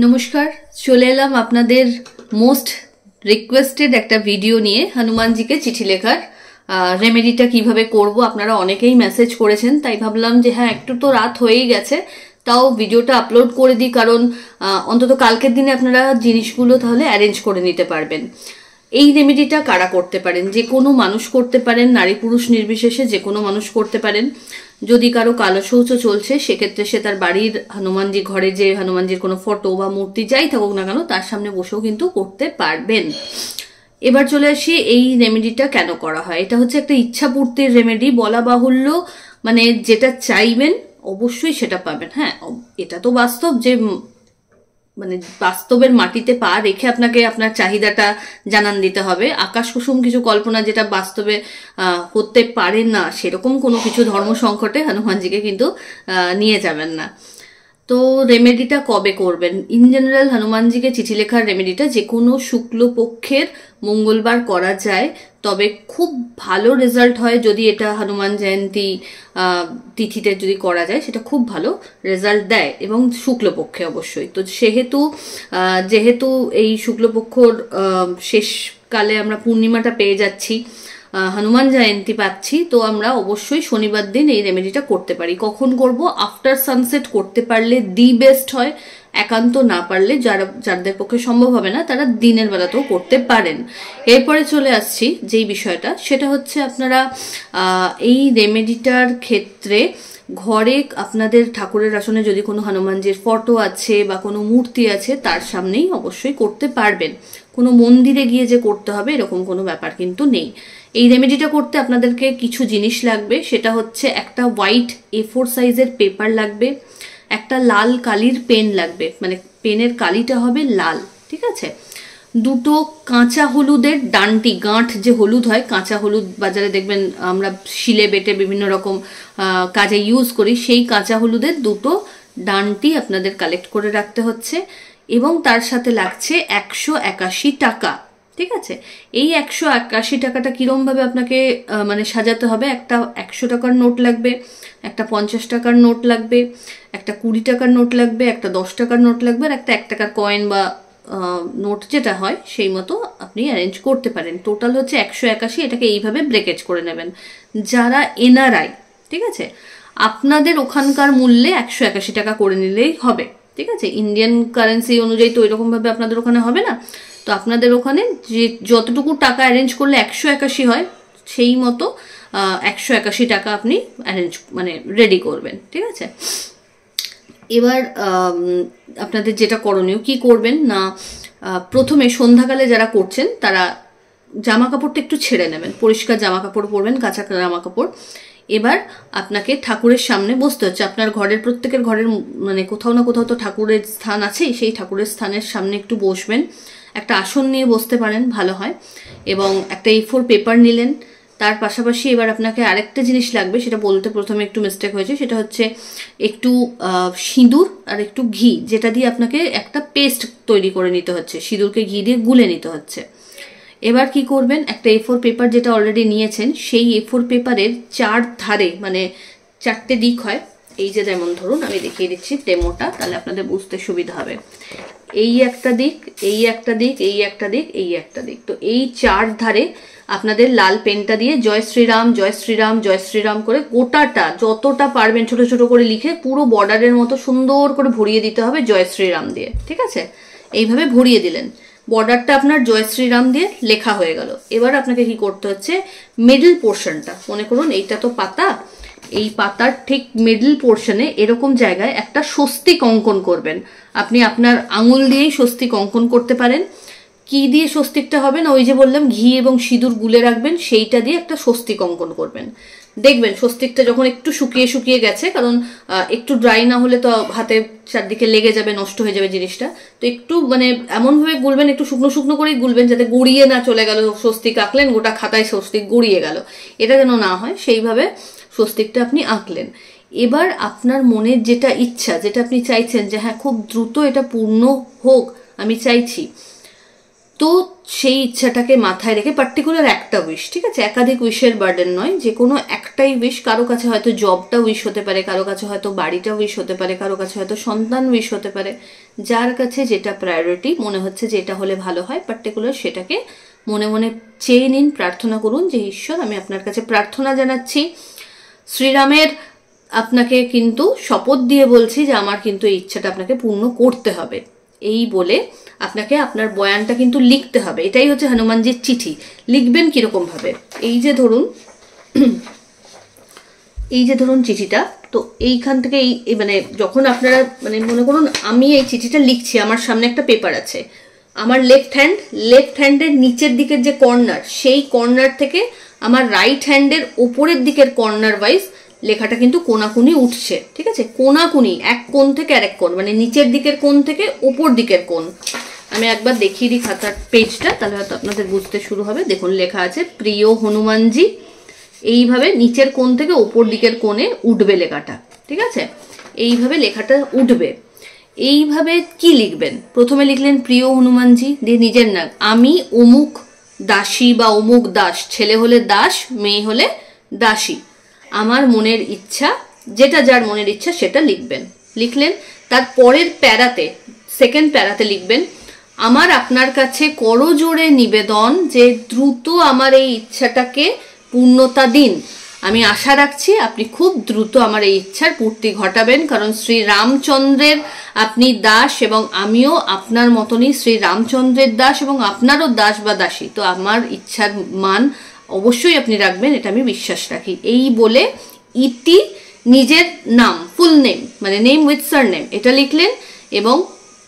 নমস্কার, চলে এলাম আপনাদের মোস্ট রিকোয়েস্টেড একটা ভিডিও নিয়ে। হনুমানজিকে চিঠি লেখার রেমেডিটা কিভাবে করব আপনারা অনেকেই মেসেজ করেছেন, তাই ভাবলাম যে হ্যাঁ একটু তো রাত হয়েই গেছে, তাও ভিডিওটা আপলোড করে দিই, কারণ অন্তত কালকের দিনে আপনারা জিনিসগুলো তাহলে অ্যারেঞ্জ করে নিতে পারবেন। এই রেমেডিটা কারা করতে পারেন? যে কোনো মানুষ করতে পারেন, নারী পুরুষ নির্বিশেষে যে কোনো মানুষ করতে পারেন। যদি কারো কালো শৌচ চলছে সেক্ষেত্রে সে তার বাড়ির হনুমানজি ঘরে যে হনুমানজির কোনো ফটো বা মূর্তি যাই থাকুক না কেন তার সামনে বসেও কিন্তু করতে পারবেন। এবার চলে আসি এই রেমেডিটা কেন করা হয়। এটা হচ্ছে একটা ইচ্ছা পূর্তির রেমেডি, বলা বাহুল্য। মানে যেটা চাইবেন অবশ্যই সেটা পাবেন। হ্যাঁ, এটা তো বাস্তব যে মানে বাস্তবের মাটিতে পা রেখে আপনাকে আপনার চাহিদাটা জানান দিতে হবে। আকাশ কুসুম কিছু কল্পনা যেটা বাস্তবে হতে পারে না, সেরকম কোনো কিছু ধর্ম সংকটে হনুমানজিকে কিন্তু নিয়ে যাবেন না। তো রেমেডিটা কবে করবেন? ইন জেনারেল হনুমানজিকে চিঠি লেখার রেমেডিটা যে কোনো শুক্লপক্ষের মঙ্গলবার করা যায়, তবে খুব ভালো রেজাল্ট হয় যদি এটা হনুমান জয়ন্তী তিথিতে যদি করা যায়, সেটা খুব ভালো রেজাল্ট দেয়, এবং শুক্লপক্ষে অবশ্যই। তো যেহেতু এই শুক্লপক্ষর শেষকালে আমরা পূর্ণিমাটা পেয়ে যাচ্ছি, হনুমান জয়ন্তী পাচ্ছি, তো আমরা অবশ্যই শনিবার দিন এই রেমেডিটা করতে পারি। কখন করব? আফটার সানসেট করতে পারলে দি বেস্ট হয়। একান্ত না পারলে যাদের পক্ষে সম্ভব হবে না তারা দিনের বেলাতেও করতে পারেন। এরপরে চলে আসছি যেই বিষয়টা, সেটা হচ্ছে আপনারা এই রেমেডিটার ক্ষেত্রে ঘরে আপনাদের ঠাকুরের আসনে যদি কোনো হনুমানজির ফটো আছে বা কোনো মূর্তি আছে তার সামনেই অবশ্যই করতে পারবেন। কোনো মন্দিরে গিয়ে যে করতে হবে এরকম কোনো ব্যাপার কিন্তু নেই। এই রেমেডিটা করতে আপনাদেরকে কিছু জিনিস লাগবে, সেটা হচ্ছে একটা হোয়াইট A4 সাইজের পেপার লাগবে, একটা লাল কালির পেন লাগবে, মানে পেনের কালিটা হবে লাল, ঠিক আছে। দুটো কাঁচা হলুদের ডান্টি, গাঁঠ যে হলুদ হয়, কাঁচা হলুদ বাজারে দেখবেন আমরা শিলে বেটে বিভিন্ন রকম কাজে ইউজ করি, সেই কাঁচা হলুদের দুটো ডান্টি আপনাদের কালেক্ট করে রাখতে হচ্ছে। এবং তার সাথে লাগছে 181 টাকা, ঠিক আছে। এই 181 টাকাটা কিরম ভাবে আপনাকে মানে সাজাতে হবে? একটা 100 টাকার নোট লাগবে, একটা 50 টাকার নোট লাগবে, একটা 20 টাকার নোট লাগবে, একটা 10 টাকার নোট লাগবে, আর একটা 1 টাকার কয়েন বা নোট যেটা হয় সেই মতো আপনি অ্যারেঞ্জ করতে পারেন। টোটাল হচ্ছে 181। এটাকে এইভাবে ব্রেকেজ করে নেবেন। যারা এনআরআই, ঠিক আছে, আপনাদের ওখানকার মূল্যে 181 টাকা করে নিলেই হবে, ঠিক আছে। ইন্ডিয়ান কারেন্সি অনুযায়ী তো এরকম ভাবে আপনাদের ওখানে হবে না, তো আপনাদের ওখানে যে যতটুকু টাকা অ্যারেঞ্জ করলে 181 হয় সেই মতো 181 টাকা আপনি অ্যারেঞ্জ মানে রেডি করবেন, ঠিক আছে। এবার আপনাদের যেটা করণীয়, কি করবেন না, প্রথমে সন্ধ্যাকালে যারা করছেন তারা জামা কাপড়টা একটু ছেড়ে নেবেন, পরিষ্কার জামা কাপড় পরবেন, কাঁচা জামা কাপড়। এবার আপনাকে ঠাকুরের সামনে বসতে হচ্ছে। আপনার ঘরের প্রত্যেকের ঘরের মানে কোথাও না কোথাও তো ঠাকুরের স্থান আছেই, সেই ঠাকুরের স্থানের সামনে একটু বসবেন। একটা আসন নিয়ে বসতে পারেন, ভালো হয়। এবং একটা A4 পেপার নিলেন। তার পাশাপাশি এবার আপনাকে আরেকটা জিনিস লাগবে, সেটা বলতে প্রথমে একটু মিস্টেক হয়েছে, সেটা হচ্ছে একটু সিঁদুর আর একটু ঘি, যেটা দিয়ে আপনাকে একটা পেস্ট তৈরি করে নিতে হচ্ছে। সিঁদুরকে ঘি দিয়ে গুলে নিতে হচ্ছে। এবার কি করবেন, একটা A4 পেপার যেটা অলরেডি নিয়েছেন, সেই A4 পেপারের 4 ধারে মানে 4টে দিক হয়। এই যে যেমন ধরুন আমি দেখিয়ে দিচ্ছি ডেমোটা, তাহলে আপনাদের বুঝতে সুবিধা হবে। এই একটা দিক, এই একটা দিক, এই একটা দিক, এই একটা দিক। তো এই 4 ধারে আপনাদের লাল পেনটা দিয়ে জয় শ্রীরাম, জয় শ্রীরাম, জয় শ্রীরাম করে গোটাটা যতটা পারবেন ছোট ছোট করে লিখে পুরো বর্ডারের মতো সুন্দর করে ভরিয়ে দিতে হবে জয় শ্রীরাম দিয়ে, ঠিক আছে। এইভাবে ভরিয়ে দিলেন, বর্ডারটা আপনার জয় শ্রীরাম দিয়ে লেখা হয়ে গেল। এবার আপনাকে কি করতে হচ্ছে, মিডল পোর্শনটা, মনে করুন এইটা তো পাতা, এই পাতার ঠিক মিডল পোর্শনে এরকম জায়গায় একটা স্বস্তিক অঙ্কন করবেন। আপনি আপনার আঙুল দিয়েই স্বস্তিক অঙ্কন করতে পারেন। কি দিয়ে স্বস্তিকটা হবে না, ওই যে বললাম ঘি এবং সিঁদুর গুলে রাখবেন, সেইটা দিয়ে একটা স্বস্তিক অঙ্কন করবেন। দেখবেন স্বস্তিকটা যখন একটু শুকিয়ে শুকিয়ে গেছে, কারণ একটু ড্রাই না হলে তো হাতে চারদিকে লেগে যাবে, নষ্ট হয়ে যাবে জিনিসটা। তো একটু মানে এমনভাবে গুলবেন, একটু শুকনো শুকনো করেই গুলবেন, যাতে গড়িয়ে না চলে গেল, স্বস্তিক আঁকলেন গোটা খাতায় স্বস্তিক গড়িয়ে গেল, এটা যেন না হয়, সেইভাবে স্বস্তিকটা আপনি আঁকলেন। এবার আপনার মনের যেটা ইচ্ছা, যেটা আপনি চাইছেন যে হ্যাঁ খুব দ্রুত এটা পূর্ণ হোক, আমি চাইছি, তো সেই ইচ্ছাটাকে মাথায় রেখে পার্টিকুলার একটা উইশ, ঠিক আছে, একাধিক উইশের বার্ডেন নয়, যে কোনো একটাই উইশ। কারো কাছে হয়তো জবটা উইশ হতে পারে, কারো কাছে হয়তো বাড়িটা উইশ হতে পারে, কারো কাছে হয়তো সন্তান উইশ হতে পারে। যার কাছে যেটা প্রায়োরিটি মনে হচ্ছে যে এটা হলে ভালো হয়, পার্টিকুলার সেটাকে মনে মনে চেয়ে নিন, প্রার্থনা করুন যে ঈশ্বর আমি আপনার কাছে প্রার্থনা জানাচ্ছি, শ্রীরামের আপনাকে কিন্তু শপথ দিয়ে বলছি যে আমার কিন্তু এই ইচ্ছাটা আপনাকে পূর্ণ করতে হবে। এই বলে আপনাকে আপনার বয়ানটা কিন্তু লিখতে হবে। এটাই হচ্ছে হনুমানজির চিঠি। লিখবেন কিরকম ভাবে, এই যে ধরুন চিঠিটা, তো এইখান থেকে এই মানে যখন আপনারা মানে মনে করুন আমি এই চিঠিটা লিখছি, আমার সামনে একটা পেপার আছে, আমার লেফট হ্যান্ডের নিচের দিকের যে কর্নার, সেই কর্নার থেকে আমার রাইট হ্যান্ডের ওপরের দিকের কর্নার ওয়াইজ লেখাটা কিন্তু কোনাকুনি উঠছে, ঠিক আছে, কোনাকুনি, এক কোণ থেকে আরেক কোণ, মানে নিচের দিকের কোণ থেকে ওপর দিকের কোণ। আমি একবার দেখিয়ে দিই খাতার পেজটা, তাহলে হয়তো আপনাদের বুঝতে শুরু হবে। দেখুন লেখা আছে প্রিয় হনুমানজি, এইভাবে নিচের কোণ থেকে ওপর দিকের কোণে উঠবে লেখাটা, ঠিক আছে, এইভাবে লেখাটা উঠবে। এইভাবে কি লিখবেন, প্রথমে লিখলেন প্রিয় হনুমানজি, দিয়ে নিজের নাম, আমি অমুক দাসী বা অমুক দাস, ছেলে হলে দাস, মেয়ে হলে দাসী, আমার মনের ইচ্ছা, যেটা যার মনের ইচ্ছা সেটা লিখবেন। লিখলেন, তার পরের প্যারাতে, সেকেন্ড প্যারাতে লিখবেন, আমার আপনার কাছে করজোড়ে নিবেদন যে দ্রুত আমার এই ইচ্ছাটাকে পূর্ণতা দিন। আমি আশা রাখছি আপনি খুব দ্রুত আমার এই ইচ্ছার পূর্তি ঘটাবেন, কারণ শ্রী রামচন্দ্রের আপনি দাস এবং আমিও আপনার মতনই শ্রী রামচন্দ্রের দাস এবং আপনারও দাস বা দাসী, তো আমার ইচ্ছার মান অবশ্যই আপনি রাখবেন, এটা আমি বিশ্বাস রাখি। এই বলে ইতি নিজের নাম, ফুল নেম মানে নেম উইথ সারনেম, এটা লিখলেন এবং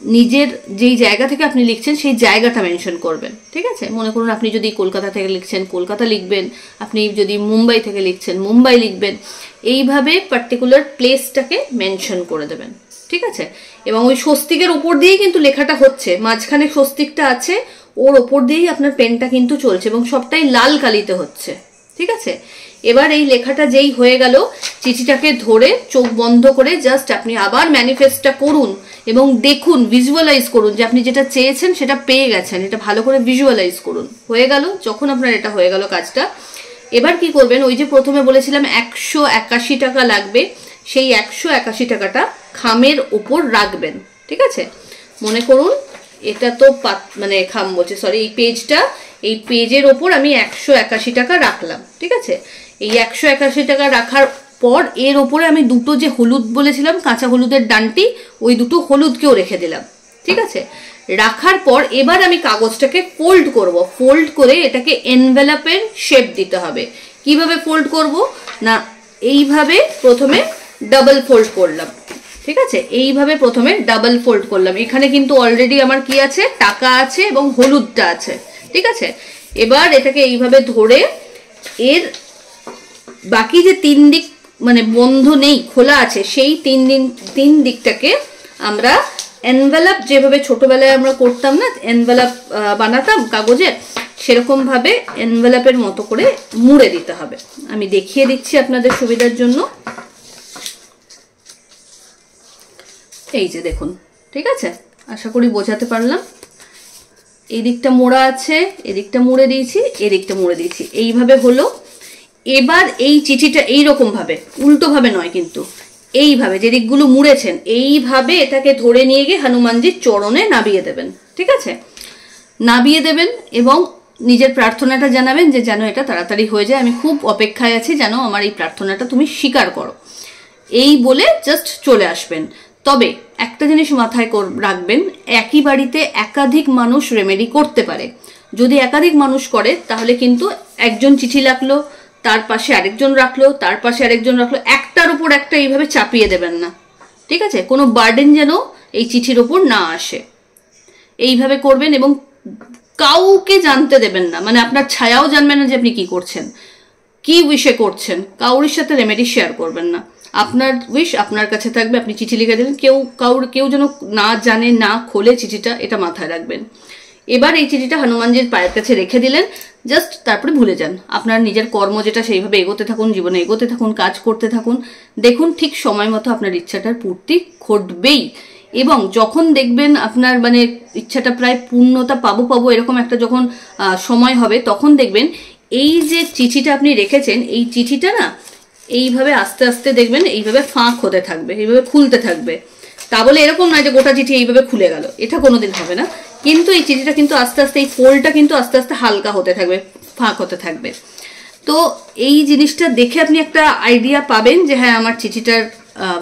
নিজের যেই জায়গা থেকে আপনি লিখছেন সেই জায়গাটা মেনশন করবেন, ঠিক আছে। মনে করুন আপনি যদি কলকাতা থেকে লিখছেন কলকাতা লিখবেন, আপনি যদি মুম্বাই থেকে লিখছেন মুম্বাই লিখবেন, এইভাবে পার্টিকুলার প্লেসটাকে মেনশন করে দেবেন, ঠিক আছে। এবং ওই স্বস্তিকের ওপর দিয়েই কিন্তু লেখাটা হচ্ছে, মাঝখানে স্বস্তিকটা আছে, ওর ওপর দিয়েই আপনার পেনটা কিন্তু চলছে এবং সবটাই লাল কালিতে হচ্ছে, ঠিক আছে। এবার এই লেখাটা যেই হয়ে গেল, চিঠিটাকে ধরে চোখ বন্ধ করে জাস্ট আপনি আবার ম্যানিফেস্টটা করুন এবং দেখুন, ভিজুয়ালাইজ করুন যে আপনি যেটা চেয়েছেন সেটা পেয়ে গেছেন, এটা ভালো করে ভিজুয়ালাইজ করুন। হয়ে গেল, যখন আপনার এটা হয়ে গেল কাজটা, এবার কি করবেন, ওই যে প্রথমে বলেছিলাম 181 টাকা লাগবে, সেই 181 টাকাটা খামের ওপর রাখবেন, ঠিক আছে। মনে করুন এটা তো মানে খাম বলছে, সরি, এই পেজটা, এই পেজের ওপর আমি 181 টাকা রাখলাম, ঠিক আছে। এই 181 টাকা রাখার পর এর ওপরে আমি দুটো যে হলুদ বলেছিলাম, কাঁচা হলুদের ডান্টি, ওই দুটো হলুদকেও রেখে দিলাম, ঠিক আছে। রাখার পর এবার আমি কাগজটাকে ফোল্ড করব, ফোল্ড করে এটাকে এনভেলপের শেপ দিতে হবে। কিভাবে ফোল্ড করব না, এইভাবে প্রথমে ডাবল ফোল্ড করলাম, ঠিক আছে, এইভাবে প্রথমে ডাবল ফোল্ড করলাম। এখানে কিন্তু অলরেডি আমার কি আছে, টাকা আছে এবং হলুদটা আছে, ঠিক আছে। এবার এটাকে এইভাবে ধরে এর বাকি যে 3 দিক মানে বন্ধ নেই, খোলা আছে, সেই 3 দিকটাকে আমরা এনভেলপ, যেভাবে ছোটবেলায় আমরা করতাম না, এনভেলপ বানাতাম কাগজের, সেরকম ভাবে এনভেলপের মতো করে মুড়ে দিতে হবে। আমি দেখিয়ে দিচ্ছি আপনাদের সুবিধার জন্য। এই যে দেখুন, ঠিক আছে, আশা করি বোঝাতে পারলাম। এই দিকটা মোড়া আছে, এদিকটা মুড়ে দিয়েছি, এদিকটা মুড়ে দিয়েছি, এইভাবে হলো। এবার এই চিঠিটা এইরকম ভাবে, উল্টো ভাবে নয় কিন্তু, এইভাবে যে দিকগুলো মুড়েছেন এইভাবে এটাকে ধরে নিয়ে গিয়ে হনুমানজির চরণে নাবিয়ে দেবেন, ঠিক আছে। নাবিয়ে দেবেন এবং নিজের প্রার্থনাটা জানাবেন যে যেন এটা তাড়াতাড়ি হয়ে যায়, আমি খুব অপেক্ষায় আছি, যেন আমার এই প্রার্থনাটা তুমি স্বীকার করো, এই বলে জাস্ট চলে আসবেন। তবে একটা জিনিস মাথায় রাখবেন, একই বাড়িতে একাধিক মানুষ রেমেডি করতে পারে। যদি একাধিক মানুষ করে তাহলে কিন্তু একজন চিঠি রাখলো, তার পাশে আরেকজন রাখলো, তার পাশে আরেকজন রাখলো, একটার উপর একটা এইভাবে চাপিয়ে দেবেন না, ঠিক আছে। কোনো বার্ডেন যেন এই চিঠির ওপর না আসে, এইভাবে করবেন এবং কাউকে জানতে দেবেন না, মানে আপনার ছায়াও জানবেন না যে আপনি কি করছেন, কি উইশে করছেন, কাউরির সাথে রেমেডি শেয়ার করবেন না। আপনার উইশ আপনার কাছে থাকবে, আপনি চিঠি লিখে দিলেন, কেউ যেন না জানে, না খোলে চিঠিটা, এটা মাথায় রাখবেন। এবার এই চিঠিটা হনুমানজির পায়ের কাছে রেখে দিলেন, জাস্ট তারপরে ভুলে যান। আপনার নিজের কর্ম যেটা সেইভাবে এগোতে থাকুন, জীবনে এগোতে থাকুন, কাজ করতে থাকুন, দেখুন ঠিক সময় মতো আপনার ইচ্ছাটার পূর্তি ঘটবেই। এবং যখন দেখবেন আপনার মানে ইচ্ছাটা প্রায় পূর্ণতা পাবো এরকম একটা যখন সময় হবে, তখন দেখবেন এই যে চিঠিটা আপনি রেখেছেন, এই চিঠিটা না এইভাবে আস্তে আস্তে দেখবেন এইভাবে ফাঁক হতে থাকবে, এইভাবে খুলতে থাকবে। তা বলে এরকম নয় যে গোটা চিঠি এইভাবে খুলে গেল, এটা কোনোদিন হবে না। কিন্তু এই চিঠিটা কিন্তু আস্তে আস্তে, এই ফোল্ডটা কিন্তু আস্তে আস্তে হালকা হতে থাকবে, ফাঁক হতে থাকবে। তো এই জিনিসটা দেখে আপনি একটা আইডিয়া পাবেন যে হ্যাঁ আমার চিঠিটার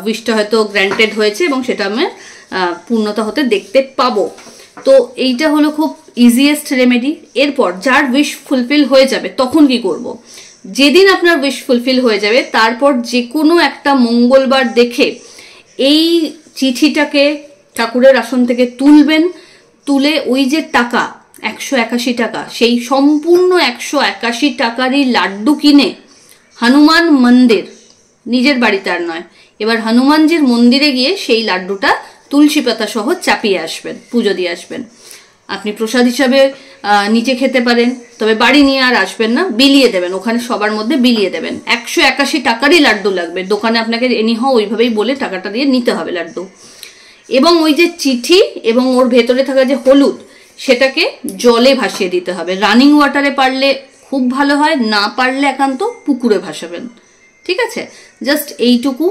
উইশটা হয়তো গ্র্যান্টেড হয়েছে এবং সেটা আমি পূর্ণতা হতে দেখতে পাবো। তো এইটা হলো খুব ইজিয়েস্ট রেমেডি। এরপর যার উইশ ফুলফিল হয়ে যাবে তখন কি করব? যেদিন আপনার উইশ ফুলফিল হয়ে যাবে তারপর যে কোনো একটা মঙ্গলবার দেখে এই চিঠিটাকে ঠাকুরের আসন থেকে তুলবেন, তুলে ওই যে টাকা 181 টাকা, সেই সম্পূর্ণ 181 টাকারই লাড্ডু কিনে হনুমান মন্দির, নিজের বাড়িতে আর নয়, এবার হনুমানজির মন্দিরে গিয়ে সেই লাড্ডুটা তুলসী পাতা সহ চাপিয়ে আসবেন, পুজো দিয়ে আসবেন। আপনি প্রসাদ হিসাবে নিচে খেতে পারেন, তবে বাড়ি নিয়ে আর আসবেন না, বিলিয়ে দেবেন, ওখানে সবার মধ্যে বিলিয়ে দেবেন। 181 টাকারই লাড্ডু লাগবে, দোকানে আপনাকে এনিহাও ওইভাবেই বলে টাকাটা দিয়ে নিতে হবে লাড্ডু। এবং ওই যে চিঠি এবং ওর ভেতরে থাকা যে হলুদ, সেটাকে জলে ভাসিয়ে দিতে হবে। রানিং ওয়াটারে পারলে খুব ভালো হয়, না পারলে একান্ত পুকুরে ভাসাবেন। ঠিক আছে, জাস্ট এইটুকু।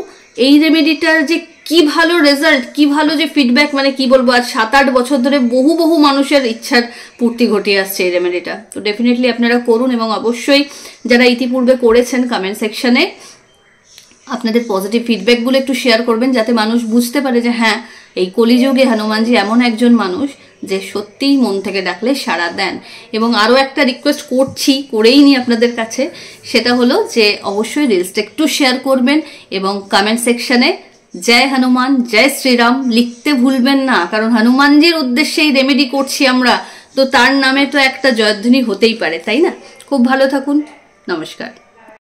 এই রেমেডিটার যে কি ভালো রেজাল্ট, কি ভালো যে ফিডব্যাক, মানে কি বলবো, আজ 7-8 বছর ধরে বহু মানুষের ইচ্ছার পূর্তি ঘটিয়ে আসছে এই রেমেডিটা। তো ডেফিনেটলি আপনারা করুন, এবং অবশ্যই যারা ইতিপূর্বে করেছেন কমেন্ট সেকশনে আপনাদের পজিটিভ ফিডব্যাকগুলো একটু শেয়ার করবেন, যাতে মানুষ বুঝতে পারে যে হ্যাঁ এই কলিযুগে হনুমানজি এমন একজন মানুষ যে সত্যিই মন থেকে ডাকলে সাড়া দেন। এবং আরও একটা রিকোয়েস্ট করেই নি আপনাদের কাছে, সেটা হলো যে অবশ্যই রিলসটা একটু শেয়ার করবেন এবং কমেন্ট সেকশনে জয় হনুমান, জয় শ্রীরাম লিখতে ভুলবেন না, কারণ হনুমানজির উদ্দেশ্যেই রেমেডি করছি আমরা, তো তার নামে তো একটা জয়ধ্বনি হতেই পারে, তাই না? খুব ভালো থাকুন, নমস্কার।